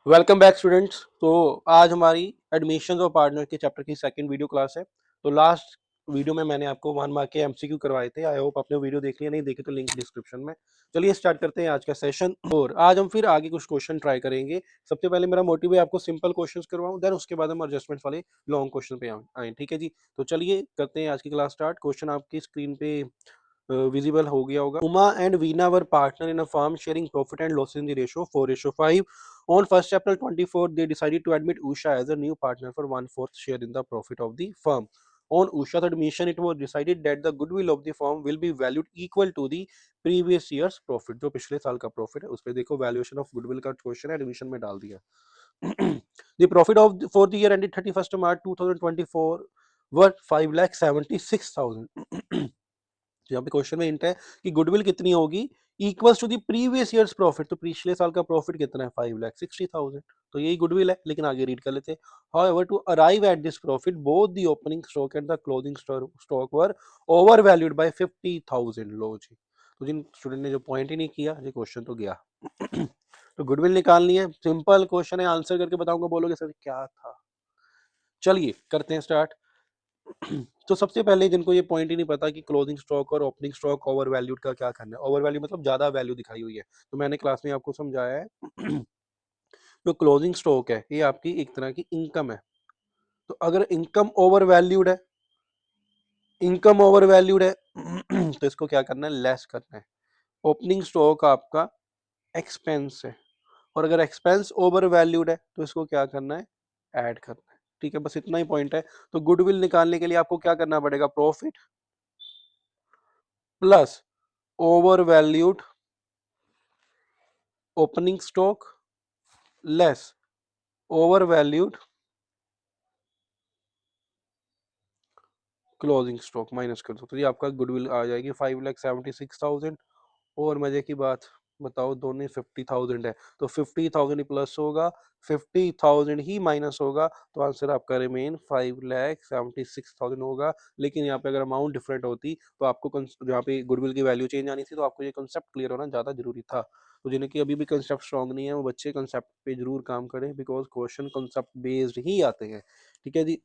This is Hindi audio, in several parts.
Welcome back students. तो आज हमारी एडमिशन और पार्टनर के चैप्टर की सेकंड वीडियो क्लास है। तो लास्ट वीडियो में मैंने आपको 1 मार्क के एमसीक्यू करवाए थे। आई होप आपने वीडियो देख लिया, नहीं देखे तो लिंक डिस्क्रिप्शन में। चलिए स्टार्ट करते हैं आज का सेशन और आज हम फिर आगे कुछ क्वेश्चन ट्राई करेंगे। सबसे पहले मेरा मोटिव है आपको सिंपल क्वेश्चंस करवाऊं, देन उसके बाद हम एडजस्टमेंट वाले लॉन्ग क्वेश्चन पे आए। ठीक है जी, तो चलिए करते हैं आज की क्लास स्टार्ट। क्वेश्चन आपकी स्क्रीन पे विजिबल हो गया होगा। Uma and Veena were partner in a firm sharing profit and loss in the ratio 4:5. On 1st April 24, they decided to admit Usha as a new partner for 1/4 share in the profit of the firm. On Usha's admission, it was decided that the goodwill of the firm will be valued equal to the previous year's profit. जो पिछले साल का प्रॉफिट है उस पर देखो, वैल्यूएशन ऑफ गुडविल का क्वेश्चन है, एडमिशन में डाल दिया। The profit of for the year ended 31st March 2024 were 5,76,000. यहाँ पे क्वेश्चन में हिंट है कि गुडविल कितनी होगी equals to the previous years profit. तो पिछले साल का प्रॉफिट कितना है 5,60,000, तो यही गुडविल है। लेकिन आगे रीड कर लेते हैं। However to arrive at this profit both the opening stock and the closing stock were over valued by 50,000। लो जी, तो जिन स्टूडेंट ने जो पॉइंट ही नहीं किया ये क्वेश्चन तो गया। तो गुडविल निकालनी है, सिंपल क्वेश्चन है, आंसर करके बताऊंगा, बोलोगे सर क्या था। चलिए करते हैं स्टार्ट। तो सबसे पहले जिनको ये पॉइंट ही नहीं पता कि क्लोजिंग स्टॉक और ओपनिंग स्टॉक ओवर वैल्यूड का क्या करना है। ओवर वैल्यू मतलब ज्यादा वैल्यू दिखाई हुई है, तो मैंने क्लास में आपको समझाया है। जो क्लोजिंग स्टॉक है ये आपकी एक तरह की इनकम है। तो अगर इनकम ओवर वैल्यूड है, इनकम ओवर वैल्यूड है तो इसको क्या करना है, लेस करना है। ओपनिंग स्टॉक आपका एक्सपेंस है, और अगर एक्सपेंस ओवर वैल्यूड है तो इसको क्या करना है, ऐड करना है। ठीक है, बस इतना ही पॉइंट है। तो गुडविल निकालने के लिए आपको क्या करना पड़ेगा, profit plus over valued opening stock less over valued closing stock minus कर दो, तो ये आपका गुडविल आ जाएगी 5,76,000। और मजे की बात बताओ, दोनों 50,000 है, तो 50,000 ही प्लस होगा, 50,000 ही माइनस होगा, तो आंसर आपका रिमेन 5,76,000 होगा। लेकिन यहाँ पे अगर अमाउंट डिफरेंट होती तो आपको जहाँ पे गुडविल की वैल्यू चेंज आनी थी, तो आपको ये कंसेप्ट क्लियर होना ज्यादा जरूरी था। तो जिन्हें कि अभी भी कंसेप्ट स्ट्रॉन्ग नहीं है वो बच्चे कंसेप्ट पे जरूर काम करें, बिकॉज क्वेश्चन कंसेप्ट बेस्ड ही आते हैं। ठीक है जी।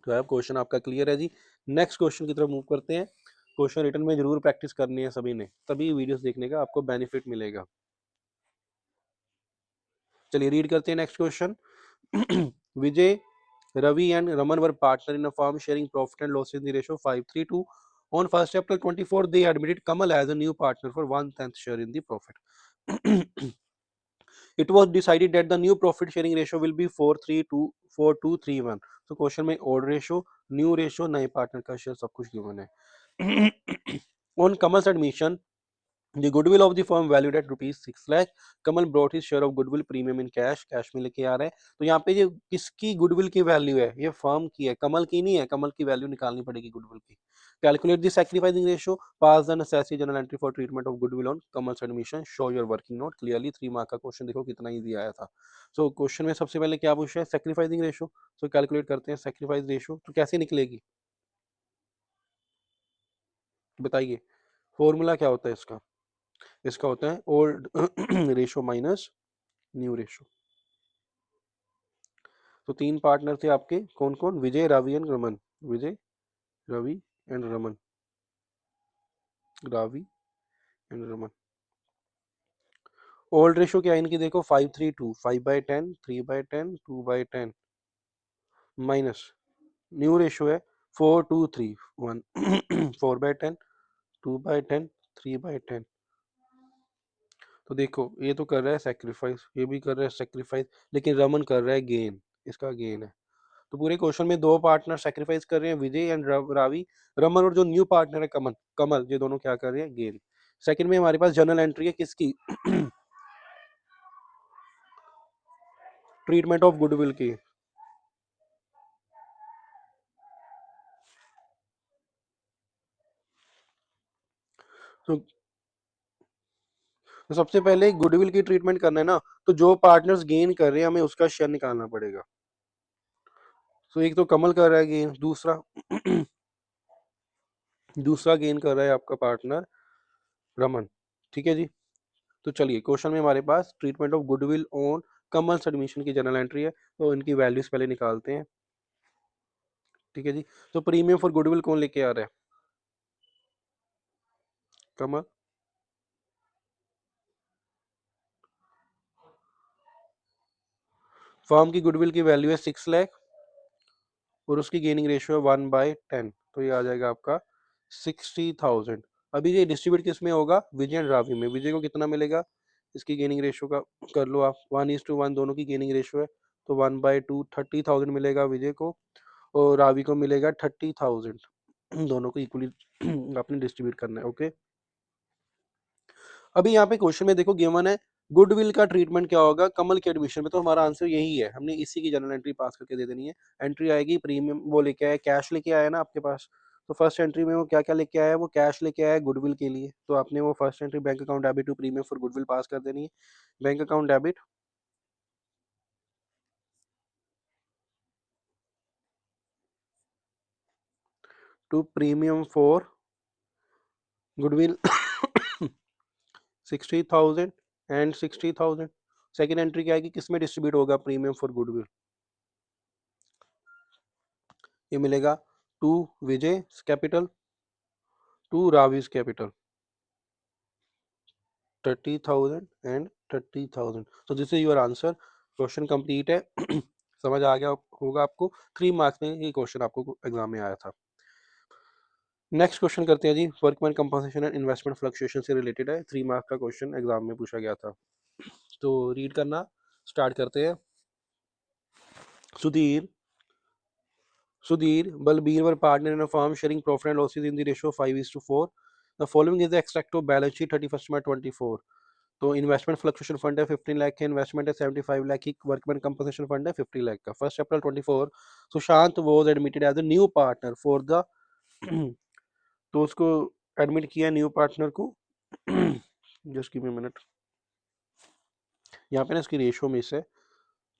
तो अब क्वेश्चन आपका क्लियर है जी। नेक्स्ट क्वेश्चन की तरफ मूव करते हैं। क्वेश्चन रिटर्न में जरूर प्रैक्टिस करनी है सभी ने, तभी वीडियोस देखने का आपको बेनिफिट मिलेगा। चलिए रीड करते हैं next question. Vijay, Ravi and Raman were partner in a firm sharing profit and loss in the ratio 5:3. On 1st April 24, they admitted Kamal as a new partner for 1/10 share in the profit. It was decided that the new profit sharing ratio will be 4:3 to 4:2 3:1. So question में odd ratio, new ratio, नए पार्टनर का शेयर सब कुछ गिवन है। On Kamal's admission, the goodwill of the firm valued at rupees 6 lakh. Kamal brought his share of goodwill premium in cash, cash में लेके आ रहे हैं। तो यहाँ पे ये किसकी गुडविल की वैल्यू है, ये फर्म की है, कमल की नहीं है। कमल की वैल्यू निकालनी पड़ेगी गुडविल की। Calculate the sacrificing ratio, pass the necessary journal entry for treatment of goodwill on Kamal's admission, show your working note clearly. 3 mark का क्वेश्चन देखो कितना इजी आया था। सो क्वेश्चन में सबसे पहले क्या पूछा है, सैक्रिफाइसिंग रेशियो। सो कैलकुलेट करते हैं सैक्रिफाइस रेशियो, तो कैसे निकलेगी बताइए। फॉर्मूला क्या होता है इसका, इसका होता है old ratio minus new ratio. तो 3 पार्टनर थे आपके, कौन कौन, Vijay, Ravi and Raman. Vijay, Ravi and Raman, Ravi and Raman. Old ratio क्या है इनकी, देखो 5:3:2, 5/10, 3/10, 2/10 माइनस न्यू रेशो है 4:2 3:1। 4/10, 2/10, 3/10। तो देखो ये तो कर रहा है सेक्रीफाइस, ये भी कर रहा है सेक्रीफाइस, लेकिन रमन कर रहा है गेन, इसका गेन है। तो पूरे क्वेश्चन में 2 पार्टनर सेक्रीफाइस कर रहे हैं, विजय एंड रावी। रमन और जो न्यू पार्टनर है कमल, कमल ये दोनों क्या कर रहे हैं, गेन। सेकंड में हमारे पास जर्नल एंट्री है किसकी, ट्रीटमेंट ऑफ गुडविल की। तो, तो सबसे पहले गुडविल की ट्रीटमेंट करना है ना, तो जो पार्टनर्स गेन कर रहे हैं हमें उसका शेयर निकालना पड़ेगा। तो एक तो कमल कर रहा है गेन, दूसरा दूसरा गेन कर रहा है आपका पार्टनर रमन। ठीक है जी। तो चलिए क्वेश्चन में हमारे पास treatment of goodwill on Kamal admission की जनरल एंट्री है, तो इनकी वैल्यूज पहले निकालते हैं। ठीक है जी, तो प्रीमियम फॉर गुडविल कौन लेके आ रहा है? कमल। फर्म की गुडविल की वैल्यू है 6 लाख और उसकी गेनिंग रेशियो है 1/10, तो ये आ जाएगा आपका 60,000। अभी ये डिस्ट्रीब्यूट किस में होगा? विजय एंड रावी में। विजय को कितना मिलेगा? इसकी गेनिंग रेशियो का कर लो आप, 1:1 दोनों की गेनिंग रेशियो है, तो 1/2 30,000 मिलेगा विजय को, और रावी को मिलेगा 30,000। दोनों को इक्वली आपने डिस्ट्रीब्यूट करना है। ओके, अभी यहाँ पे क्वेश्चन में देखो गिवन है गुडविल का ट्रीटमेंट क्या होगा कमल के एडमिशन में, तो हमारा आंसर यही है, हमने इसी की जनरल एंट्री पास करके दे देनी है। एंट्री आएगी प्रीमियम, वो लेके आया कैश लेके आया ना आपके पास, तो फर्स्ट एंट्री में वो क्या क्या लेके आया? वो कैश लेके आया गुडविल के लिए, तो आपने वो first entry bank account debit to premium for goodwill pass कर देनी है। Bank account debit to premium for goodwill 60,000 and 60,000। Second entry क्या आएगी, किसमें डिस्ट्रीब्यूट होगा प्रीमियम फॉर गुडविल? ये मिलेगा to Vijay capital to Ravi's capital, 30,000 and 30,000। तो this is your answer. Question complete है। समझ आ गया होगा आपको। 3 मार्क्स में ये क्वेश्चन आपको एग्जाम में आया था। नेक्स्ट क्वेश्चन करते हैं जी, workman compensation and investment fluctuation से रिलेटेड है। 3 मार्क्स का क्वेश्चन एग्जाम में पूछा गया था, तो रीड करना स्टार्ट करते हैं। Sudhir Sudhir, Balbir were partner in a firm sharing profit and losses in the ratio of 5:4. The following is the extract of balance sheet 31st March 24। तो इन्वेस्टमेंट फ्लक्चुएशन फंड है 15 लाख के, इन्वेस्टमेंट है 75 लाख की, वर्कमैन कंपनसेशन फंड है 50 लाख का। 1 April 24 Sushant was admitted as a new partner for the तो उसको एडमिट किया न्यू पार्टनर को। जस्ट गिव मी मिनट, यहाँ पे ना इसकी रेशियो मिस है,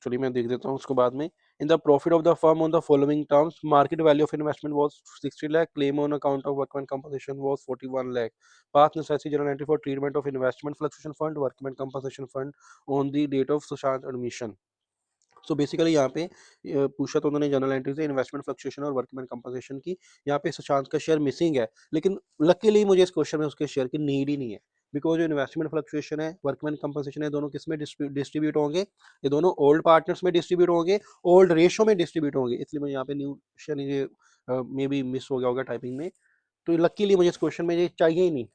चलिए मैं देख देता हूँ उसको बाद में। In the profit of the firm on the following terms, market value of investment was 60 lakh, claim on account of workman compensation was 41 lakh, past necessity general entry for treatment of investment fluctuation fund workman compensation fund on the date of Sushant admission. So basically यहाँ पे पूछा तो उन्होंने जनरल एंट्री से इन्वेस्टमेंट फ्लक्चुएशन और वर्कमैन कंपनसेशन की। यहाँ पे सुशांत का शेयर मिसिंग है, लेकिन लकीली मुझे इस क्वेश्चन में उसके शेयर की नीड ही नहीं है, बिकॉज जो इन्वेस्टमेंट फ्लक्चुएशन है वर्कमैन कंपनसेशन है, दोनों किस में डिस्ट्रीब्यूट होंगे? ये दोनों ओल्ड पार्टनर्स में डिस्ट्रीब्यूट होंगे, ओल्ड रेशो में डिस्ट्रीब्यूट होंगे, इसलिए मुझे यहाँ पे न्यू शेयर ये मे बी मिस हो गया होगा टाइपिंग में, तो लकीली मुझे इस क्वेश्चन में ये चाहिए ही नहीं,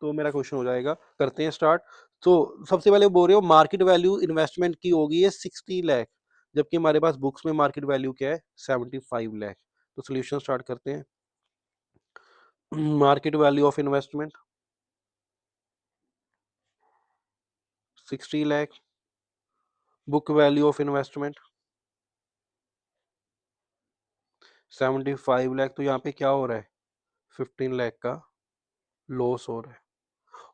तो मेरा क्वेश्चन हो जाएगा। करते हैं स्टार्ट। तो सबसे पहले बोल रहे हो मार्केट वैल्यू इन्वेस्टमेंट की होगी है 60 लाख, जबकि हमारे पास बुक्स में मार्केट वैल्यू क्या है? 75 लाख। तो सोल्यूशन स्टार्ट करते हैं। Market value of investment 60 lakh, book value of investment 75 lakh, तो यहाँ पे क्या हो रहा है? 15 लाख का लॉस हो रहा है,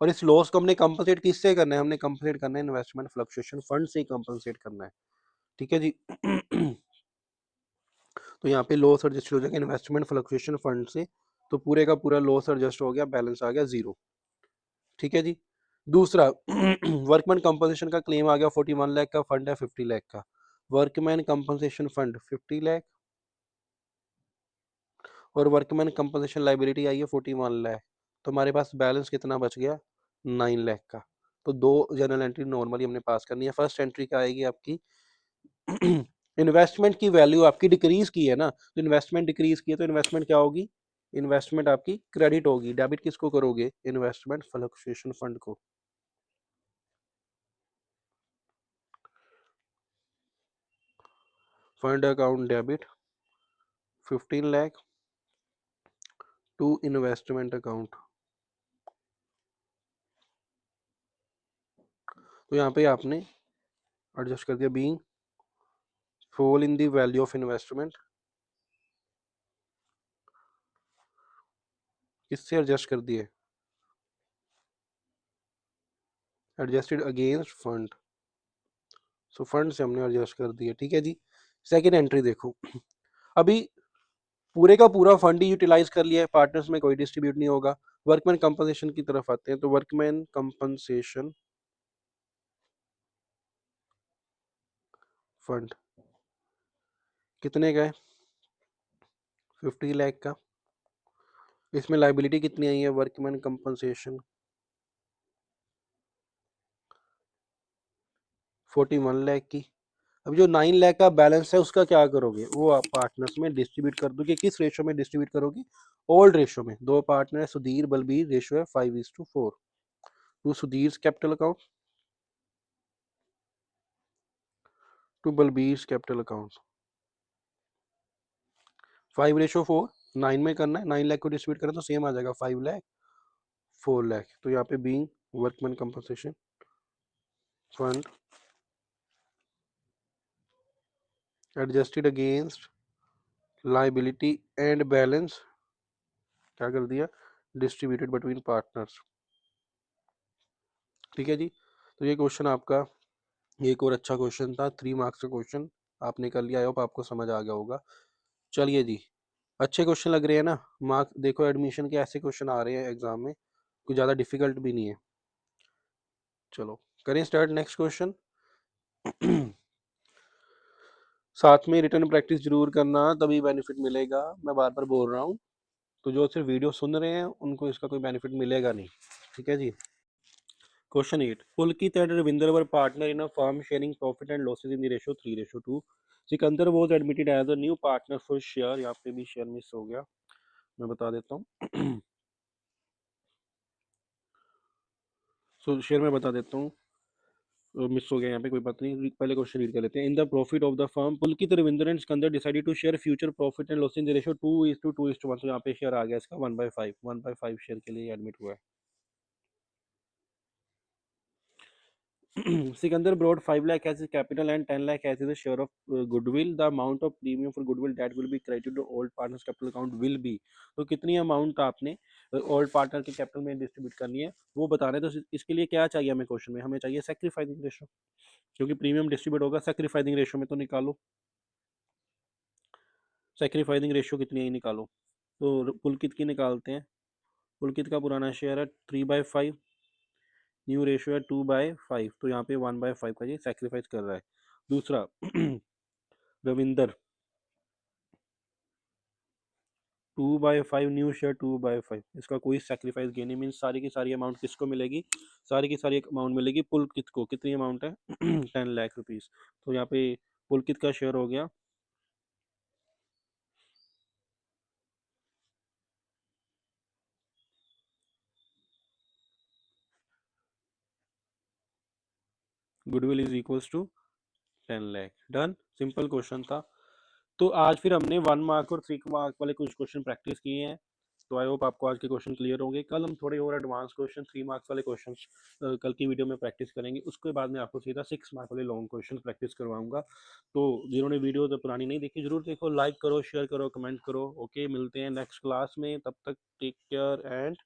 और इस लॉस को हमने कंपनसेट किससे करना है? हमने कंपनसेट करना है इन्वेस्टमेंट फ्लक्चुएशन फंड से ही कंपनसेट करना है। ठीक है जी। तो यहाँ पे लॉस एडजस्ट हो जाएगा इन्वेस्टमेंट फ्लक्चुएशन फंड से, तो पूरे का पूरा लॉस एडजस्ट हो गया, बैलेंस आ गया 0। ठीक है जी। दूसरा वर्कमैन कंपनसेशन का क्लेम आ गया 41 लाख का, फंड है 50 लाख का। वर्कमैन कंपनसेशन फंड 50 लाख और वर्कमैन कंपनसेशन लाइबिलिटी आई है 41 लाख, तो हमारे पास बैलेंस कितना बच गया? 9 लाख का। तो दो जनरल एंट्री नॉर्मली हमने पास करनी है। फर्स्ट एंट्री क्या आएगी आपकी? इन्वेस्टमेंट की वैल्यू आपकी डिक्रीज की है ना, तो इन्वेस्टमेंट डिक्रीज की है, तो इन्वेस्टमेंट क्या होगी? इन्वेस्टमेंट आपकी क्रेडिट होगी। डेबिट किसको करोगे? इन्वेस्टमेंट फ्लक्चुएशन फंड को। Fund account debit 15 lakh to investment account, तो यहाँ पे आपने एडजस्ट कर दिया being fall in the value of investment, किससे एडजस्ट कर दिए? Adjusted against fund, so fund से हमने एडजस्ट कर दिया। ठीक है जी। सेकेंड एंट्री देखो, अभी पूरे का पूरा फंड ही यूटिलाइज कर लिया है, पार्टनर्स में कोई डिस्ट्रीब्यूट नहीं होगा। वर्कमैन कंपनसेशन की तरफ आते हैं, तो वर्कमैन कंपनसेशन फंड कितने का है? 50 लाख का। इसमें लाइबिलिटी कितनी आई है? वर्कमैन कंपनसेशन 41 लाख की। अब जो 9 लाख का बैलेंस है उसका क्या करोगे? वो आप पार्टनर्स में डिस्ट्रीब्यूट कर दोगे। किस रेशो में डिस्ट्रीब्यूट करोगे? ओल्ड रेशो में। दो पार्टनर है, सुधीर बलबीर, रेशो है 5:4। To Sudhir capital account, to Balbir capital account, 5:4। 9 में करना है, 9 लाख को डिस्ट्रीब्यूट करें तो सेम आ जाएगा, 5 लाख 4 लाख। तो यहाँ पे being workman compensation fund adjusted against liability and balance क्या कर दिया? Distributed between partners. ठीक है जी। तो ये क्वेश्चन आपका, ये एक और अच्छा क्वेश्चन था, 3 मार्क्स का क्वेश्चन आपने कर लिया। आई होप आपको समझ आ गया होगा। चलिए जी, अच्छे क्वेश्चन लग रहे हैं ना? मार्क देखो, एडमिशन के ऐसे क्वेश्चन आ रहे हैं एग्जाम में, कुछ ज़्यादा डिफिकल्ट भी नहीं है। चलो करें स्टार्ट नेक्स्ट क्वेश्चन। साथ में रिटर्न प्रैक्टिस जरूर करना, तभी बेनिफिट मिलेगा। मैं बार बार बोल रहा हूँ, तो जो सिर्फ वीडियो सुन रहे हैं उनको इसका कोई बेनिफिट मिलेगा नहीं। ठीक है जी। Question 8, Pulkit and Ravinder were partner in a firm sharing profit and losses in the ratio 3:2. Sikandar was admitted as a new partner for share। यहाँ पे भी शेयर मिस हो गया, मैं बता देता हूँ। सो शेयर मैं बता देता हूँ, मिस हो गया यहाँ पे, कोई बात नहीं। पहले क्वेश्चन रीड कर लेते हैं। In the profit of the firm Pulkit Ravindra and Sikandar decided to share future profit and loss in the ratio 2:2:1। तो यहाँ पे शेयर आ गया इसका 1/5, 1/5 शेयर के लिए एडमिट हुआ है। Sikandar brought 5 lakh as his capital and 10 lakh as his share of goodwill. The amount of premium for goodwill that will be credited to old partners capital account will be। तो कितनी अमाउंट आपने ओल्ड पार्टनर के कैपिटल में डिस्ट्रीब्यूट करनी है वो बता रहे हैं। तो इसके लिए क्या चाहिए हमें क्वेश्चन में? हमें चाहिए सैक्रिफाइसिंग रेशो, क्योंकि प्रीमियम डिस्ट्रीब्यूट होगा सैक्रिफाइसिंग रेशो में। तो निकालो सैक्रिफाइसिंग रेशो कितनी है, निकालो। तो पुलकित की निकालते हैं। पुलकित का पुराना शेयर है 3/5, न्यू रेशियो है 2/5। तो यहाँ पे 1/5 का ये सैक्रिफाइस कर रहा है। दूसरा रविंदर 2/5, न्यू शेयर 2/5, इसका कोई सेक्रीफाइस गेन नहीं। मीन सारी की सारी अमाउंट किसको मिलेगी? सारी की सारी अमाउंट मिलेगी पुलकित को। कितनी अमाउंट है? 10 लाख रुपीज। तो यहाँ पे पुलकित का शेयर हो गया goodwill is equals to 10 lakh. Done, simple question था। तो आज फिर हमने 1 मार्क और 3 मार्क वाले कुछ क्वेश्चन प्रैक्टिस किए हैं। तो आई होप आपको आज के क्वेश्चन क्लियर होंगे। कल हम थोड़े और एडवांस क्वेश्चन 3 मार्क्स वाले क्वेश्चन कल की वीडियो में प्रैक्टिस करेंगे। उसके बाद में आपको सीधा 6 मार्क वाले लॉन्ग क्वेश्चन प्रैक्टिस करवाऊंगा। तो जिन्होंने वीडियो तो पुरानी नहीं देखी, जरूर देखो, लाइक करो, शेयर करो, कमेंट करो। ओके, मिलते हैं नेक्स्ट क्लास में। तब तक टेक केयर एंड